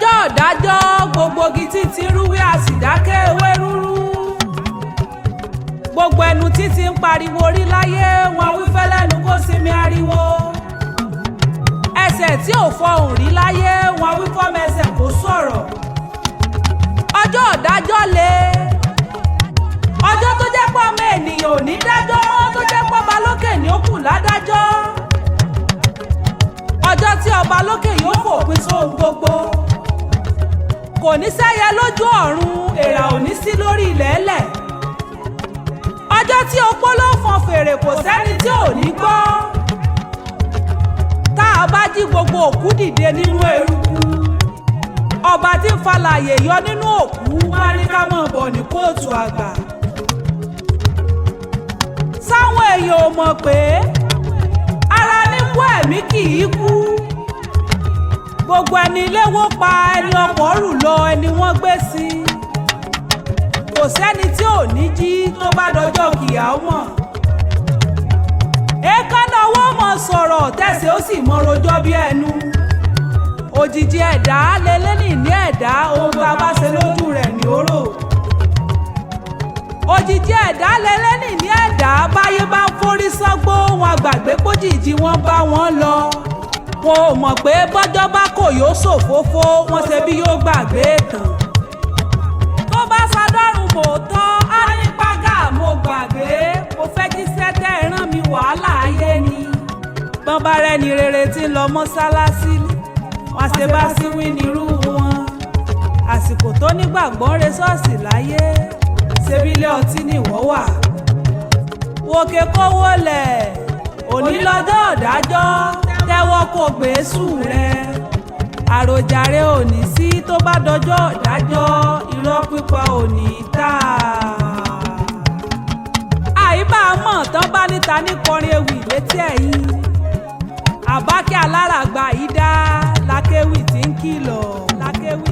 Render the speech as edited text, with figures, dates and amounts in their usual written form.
lọ́jọ́ ìdájọ́ gbogbo igi títí rúwé àsìdákẹ́ ewé rúrú. Gbogbo ẹnu títí ń pariwo rí láyé wọn wí fẹ́lẹ́nu kó sinmi ariwo. Ẹsẹ̀ tí ò fọhùn rí láyé wọn wí fọ́mẹsẹ̀ kó sọ̀rọ̀. Ọjọ́ ìdájọ́ le. Ọjọ́ tó jẹ́ pé ọmọ ènìyàn ò ní dájọ́ mọ́ tó jẹ́ pé ọba lókè ní ó kù ládájọ́. Ọjọ́ tí ọba lókè yóò fòpin sóhun gbogbo. Kò ní sẹ́yẹ lójú ọ̀run, èèrà ò ní sí lórí ilẹ̀ẹ́lẹ̀. Ọjọ́ tí opó ló fọn fèrè kò sẹ́ni tí ò ní gbọ́. Tá a bá jí gbogbo òkú dìde nínú eruku. Ọba tí ń falàyè yọ nínú òkú wá ní ká mọ̀ bọ̀ ní kóòtù àgbà. Sáwọn èèyàn ò mọ̀ pé ara ní kú ẹ̀mí kì í kú. Gbogbo ẹni ilé wó pa ẹni ọkọ̀ rù lọ ẹni wọ́n gbé sí. Kò sẹ́ni tí ò ní jí tó bá dọjọ́ kìyà mọ̀. Èékánná ọwọ́ mọ̀ sọ̀rọ̀ tẹ̀sẹ̀ ó sì mọ rojọ́ bí ẹnu. Òjìji ẹ̀dá lélẹ́nì ní ẹ̀dá ohun tá a bá ṣe lójú rẹ̀ ní oró. Òjìji ẹ̀dá lélẹ́nì ní ẹ̀dá báyé bá ń forí sọ́gbó wọn gbàgbé pójìjì wọn bá wọn lọ. Wọn ò mọ̀ pé bọ́jọ́ bá kò yóò ṣòfófó wọn ṣe bí yóò gbàgbé tán. Tó bá sadọ́rùn mò tán á ní págà mo gbàgbé mo fẹ́ jíṣẹ́ tẹ́ ẹ rán mi wàhálà ayé ni. Bọ́n bá rẹ́ni rere tí ń lọ mọ́sálásí wọ́n ṣe bá sí wí nírú wọn. Àsìkò tó nígbàgbọ́ ń re ṣọ́ọ̀ṣì láyé ṣebí ilé ọtí nìwọ́ wà. Wòkè kówó lẹ̀ òní lọ́jọ́ ìdájọ́ tẹ́wọ́ kó gbé sùn rẹ̀. Àròjàre òní sí tó bá dọjọ́ ìdájọ́ irọ́ pípa òní tà. Àyíbá mọ̀ tán bá níta ní kọrin ewì létí ẹ̀yìn. Àbákẹ́ aláràgbà yìí dá lákéwì tí ń kìlọ̀ lákéwì.